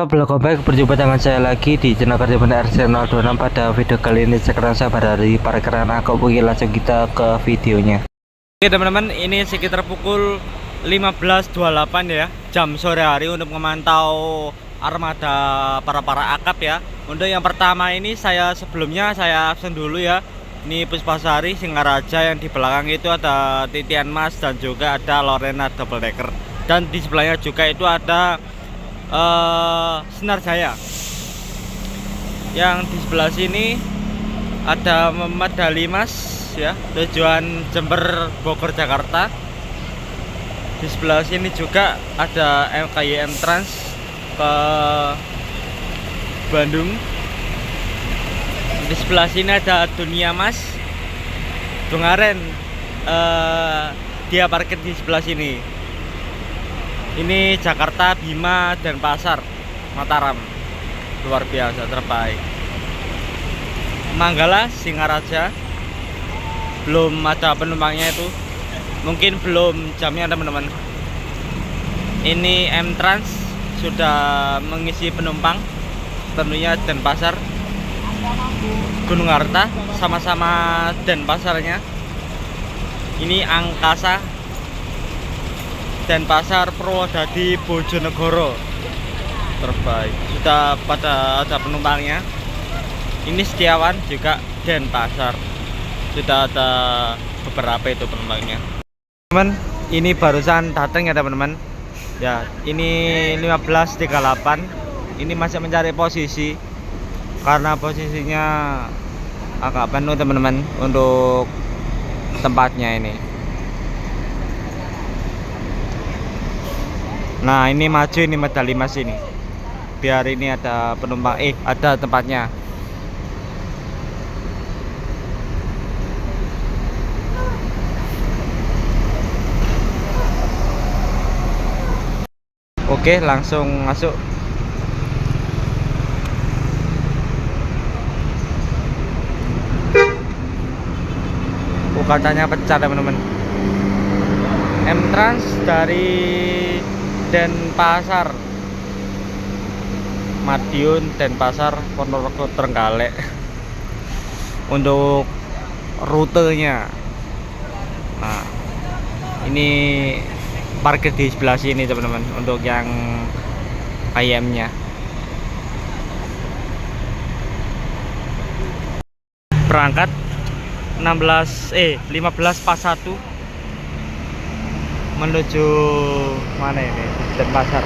Sob, welcome back, berjumpa dengan saya lagi di channel Kerjaman RC026. Pada video kali ini sekarang saya berada di parkiran aku. Langsung kita ke videonya. Oke teman-teman, ini sekitar pukul 15.28 ya, jam sore hari, untuk memantau armada para akap ya. Untuk yang pertama ini sebelumnya saya absen dulu ya. Ini Puspasari Singaraja, yang di belakang itu ada Titian Mas dan juga ada Lorena double decker, dan di sebelahnya juga itu ada Sinar Jaya. Yang di sebelah sini ada Medali Mas ya, tujuan Jember, Bogor, Jakarta. Di sebelah sini juga ada KYM Trans ke Bandung. Di sebelah sini ada Dunia Mas Dungaren, dia parkir di sebelah sini. Ini Jakarta, Bima, Denpasar, Mataram, luar biasa, terbaik. Manggala Singaraja, belum ada penumpangnya, itu mungkin belum jamnya teman-teman. Ini M Trans sudah mengisi penumpang, tentunya Denpasar, Gunung Harta, sama-sama Denpasarnya. Ini Angkasa Denpasar, Purwodadi, Bojonegoro, terbaik, sudah pada ada penumpangnya. Ini Setiawan juga Denpasar, sudah ada beberapa itu penumpangnya. Teman, ini barusan datang ya teman-teman ya. Ini 15.38. ini masih mencari posisi karena posisinya agak penuh teman-teman untuk tempatnya ini. Nah, ini maju, ini Medali Mas ini, biar ini ada penumpang, ada tempatnya. Oke, langsung masuk. Kacanya pecah teman-teman. M Trans dari Denpasar, Madiun, Denpasar, Ponorogo, Trenggalek untuk rutenya. Nah, ini parkir di sebelah sini teman-teman untuk yang IM-nya. Berangkat 15 pas 1 menuju mana ini, Denpasar.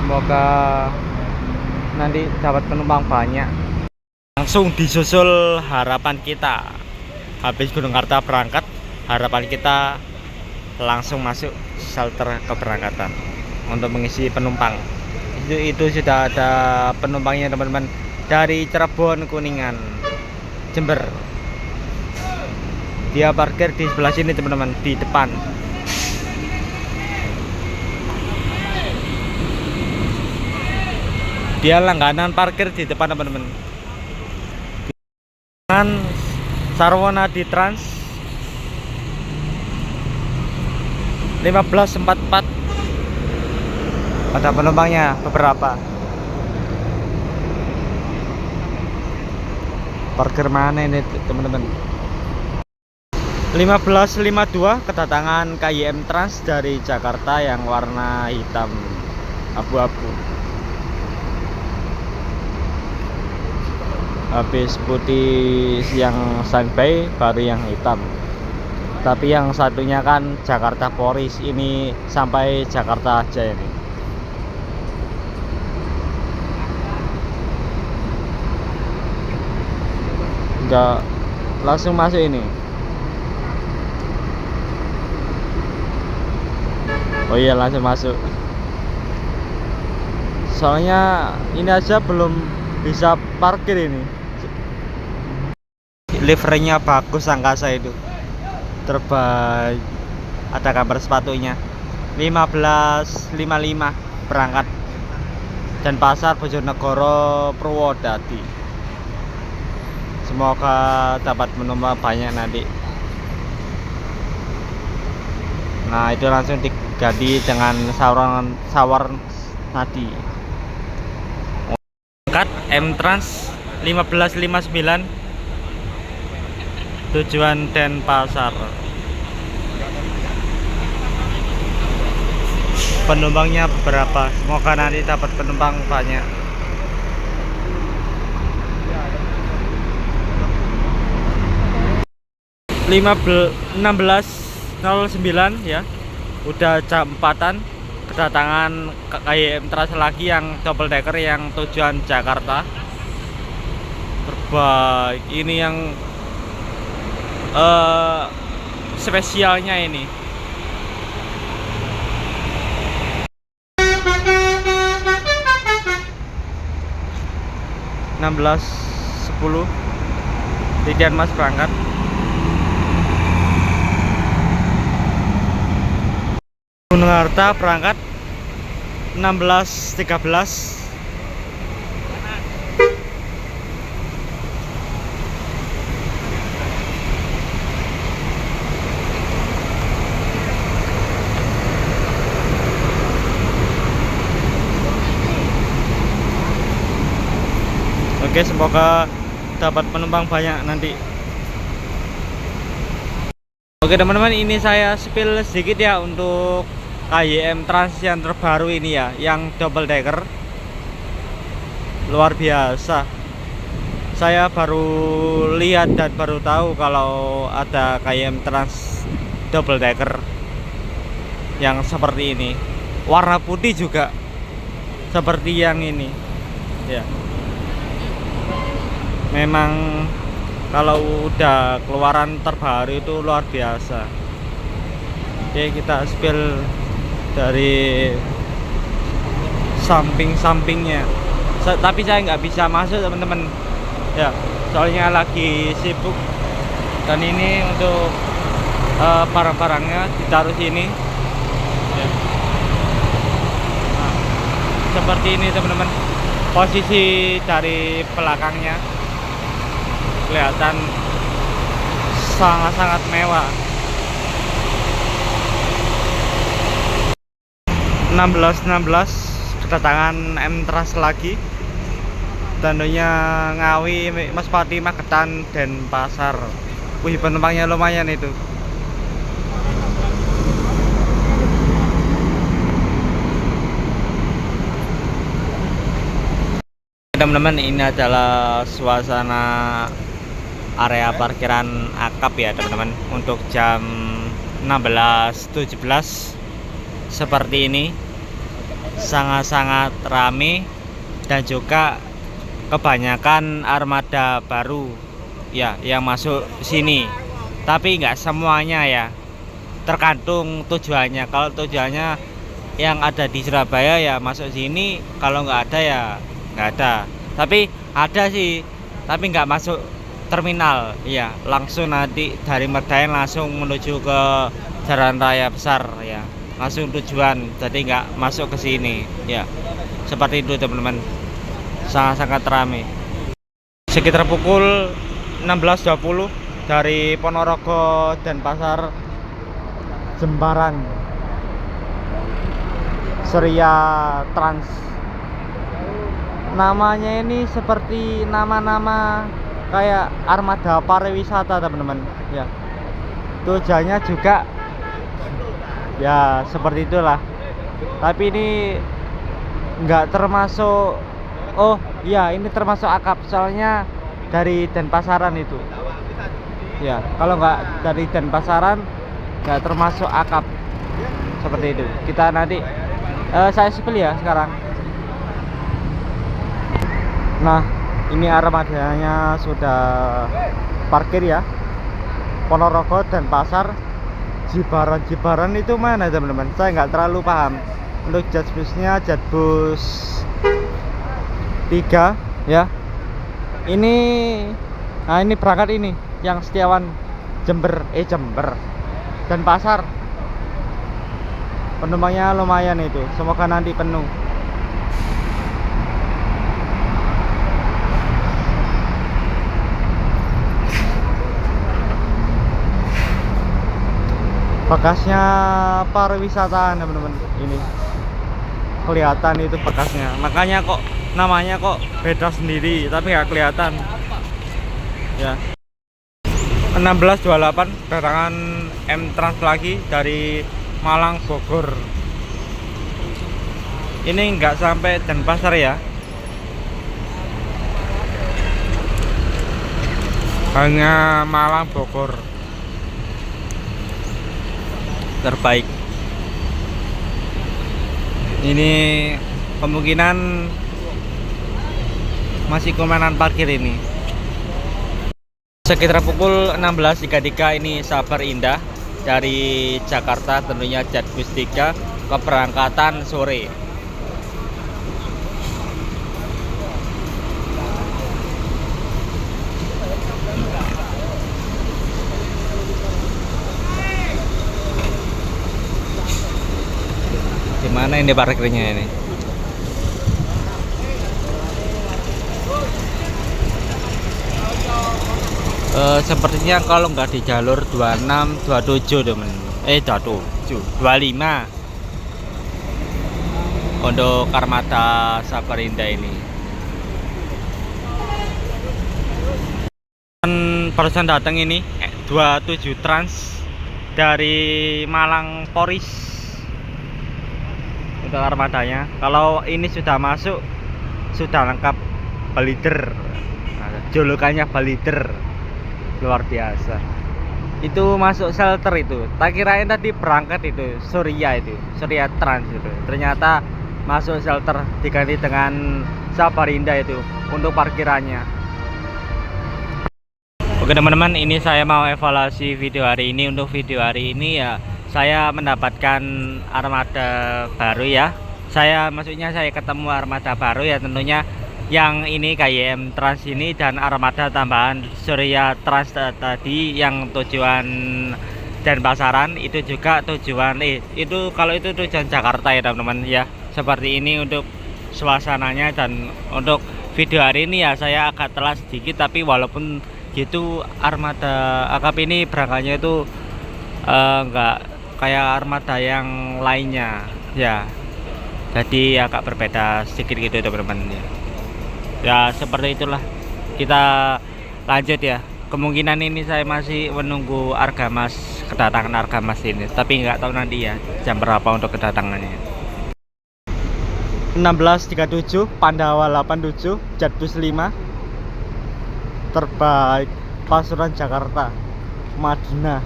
Semoga nanti dapat penumpang banyak. Langsung disusul harapan kita. Habis Gunung Harta berangkat, harapan kita langsung masuk shelter keberangkatan untuk mengisi penumpang. Itu sudah ada penumpangnya teman-teman, dari Cirebon, Kuningan, Jember. Dia parkir di sebelah sini teman-teman, di depan. Dia langganan parkir di depan teman-teman. Dengan Sarwana di Trans 15.44. Ada penumpangnya beberapa. Parkir mana ini teman-teman? 15.52 kedatangan KYM Trans dari Jakarta yang warna hitam abu-abu. Habis putih yang standby, baru yang hitam. Tapi yang satunya kan Jakarta Poris, ini sampai Jakarta aja ini. Enggak langsung masuk ini. Oh iya, langsung masuk. Soalnya ini aja belum bisa parkir ini. Livernya bagus, Angkasa itu terbaik. Ada gambar sepatunya. 15.55 berangkat Denpasar, Bojonegoro, Purwodadi. Semoga dapat penumpang banyak nanti. Nah itu langsung diganti dengan sawar nadi. Berangkat M-Trans 1559 tujuan Denpasar. Penumpangnya berapa? Semoga nanti dapat penumpang banyak. 16:09 ya. Udah jam 4-an. Kedatangan KAI Trans lagi yang double decker yang tujuan Jakarta. Terbaik. Ini yang spesialnya ini. Jam 16:10 Tidian Mas berangkat. Gunung Harta berangkat 16:13. Oke, semoga dapat penumpang banyak nanti. Oke teman-teman, ini saya spill sedikit ya untuk KAI Trans yang terbaru ini ya, yang double decker. Luar biasa. Saya baru lihat dan baru tahu kalau ada KAI Trans double decker yang seperti ini. Warna putih juga seperti yang ini. Ya. Memang kalau udah keluaran terbaru itu luar biasa. Oke, kita spill dari samping-sampingnya. Tapi saya nggak bisa masuk teman-teman ya, soalnya lagi sibuk. Dan ini untuk barang-barangnya ditaruh sini ya. Nah, seperti ini teman-teman, posisi dari belakangnya kelihatan sangat-sangat mewah. 16:16 kedatangan M-Trans lagi. Tentunya Ngawi, Mas Pati, Magetan, Denpasar. Wih, penumpangnya lumayan itu. Teman-teman, ini adalah suasana area parkiran akap ya teman-teman, untuk jam 16:17 seperti ini. Sangat-sangat rame dan juga kebanyakan armada baru ya yang masuk sini, tapi nggak semuanya ya, tergantung tujuannya. Kalau tujuannya yang ada di Surabaya ya masuk sini, kalau nggak ada ya nggak ada. Tapi ada sih, tapi nggak masuk terminal ya, langsung nanti dari Medan langsung menuju ke jalan raya besar ya, langsung tujuan, jadi nggak masuk ke sini ya. Seperti itu teman-teman, sangat-sangat ramai. Sekitar pukul 16:20 dari Ponorogo, Denpasar, Jembaran, Surya Trans. Namanya ini seperti nama-nama kayak armada pariwisata teman-teman ya. Tujuannya juga ya seperti itulah, tapi ini nggak termasuk. Oh iya, ini termasuk akap, soalnya dari Denpasaran itu ya. Kalau nggak dari Denpasaran nggak termasuk akap, seperti itu. Kita nanti saya spill ya sekarang. Nah, ini armadanya sudah parkir ya. Ponorogo, Denpasar, Jibaran itu mana teman-teman? Saya nggak terlalu paham. Untuk Jatbusnya Jatbus 3 ya. Ini, nah ini berangkat ini yang Setiawan Jember Denpasar. Penumpangnya lumayan itu. Semoga nanti penuh. bekasnya pariwisata teman-teman. Ini kelihatan itu bekasnya, makanya kok namanya kok beda sendiri tapi nggak kelihatan ya. 16.28 kedatangan M Trans lagi dari Malang Bogor. Ini nggak sampai Denpasar ya, hanya Malang Bogor terbaik. Ini kemungkinan masih komenan parkir ini. Sekitar pukul 16.33 ini Sabar Indah dari Jakarta, tentunya Jatbus 3 keberangkatan sore. Dimana ini parkirnya ini? Sepertinya kalau nggak di jalur 26, 27 temen. 27, 25 untuk armada Sabar Indah ini. Barusan datang ini 27 Trans dari Malang Poris untuk armadanya. Kalau ini sudah masuk, sudah lengkap balider, julukannya balider, luar biasa. Itu masuk shelter itu, tak kirain tadi berangkat itu Surya Trans itu, ternyata masuk shelter diganti dengan Sabar Indah itu untuk parkirannya. Oke teman-teman, ini saya mau evaluasi video hari ini. Untuk video hari ini ya, saya mendapatkan armada baru ya. Maksudnya saya ketemu armada baru ya, tentunya yang ini KYM Trans ini dan armada tambahan Surya Trans tadi yang tujuan Denpasaran, itu juga tujuan itu kalau itu tujuan Jakarta ya teman-teman ya. Seperti ini untuk suasananya. Dan untuk video hari ini ya saya agak telat sedikit, tapi walaupun gitu armada akap ini berangkatnya itu enggak kayak armada yang lainnya ya, jadi agak berbeda sedikit gitu teman-teman ya. Ya seperti itulah, kita lanjut ya. Kemungkinan ini saya masih menunggu Argamas, kedatangan Argamas ini, tapi nggak tahu nanti ya jam berapa untuk kedatangannya. 16.37 Pandawa 87 Jatbus 5 terbaik Pasuruan Jakarta Madinah,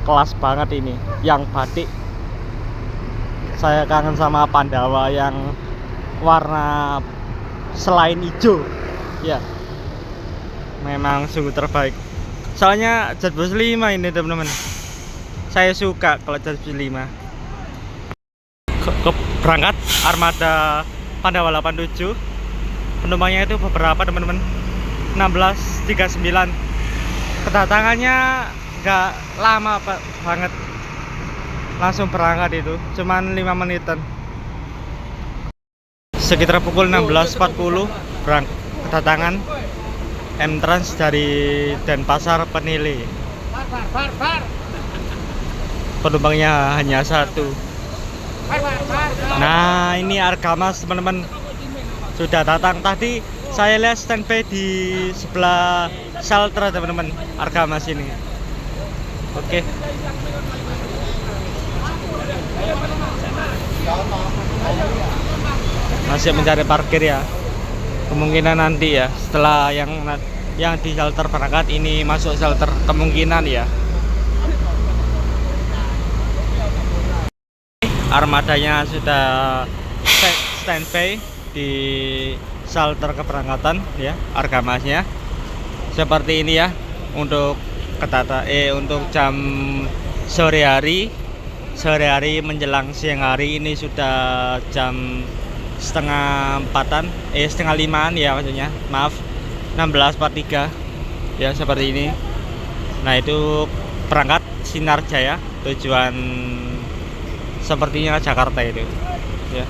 kelas banget ini yang batik. Saya kangen sama Pandawa yang warna selain hijau ya, memang sungguh terbaik. Soalnya Jatbus 5 ini teman-teman, saya suka kalau Jatbus 5. Berangkat armada Pandawa 87, penumpangnya itu beberapa teman-teman, 16.39. Kedatangannya nggak lama banget, langsung berangkat itu cuman 5 menitan. Sekitar pukul 16.40 kedatangan M Trans dari Denpasar Penili. Penumpangnya hanya 1. Nah ini Argamas teman-teman sudah datang. Tadi saya lihat standby di sebelah shelter teman-teman, Argamas ini. Oke. Masih mencari parkir ya. Kemungkinan nanti ya setelah yang di shelter berangkat ini masuk shelter, kemungkinan ya. Armadanya sudah standby di shelter keberangkatan ya, Argamasnya seperti ini ya. Untuk untuk jam sore hari menjelang siang hari ini sudah jam setengah 4-an, setengah 5-an ya maksudnya, maaf, 16.43 ya, seperti ini. Nah itu berangkat Sinar Jaya tujuan sepertinya Jakarta itu ya.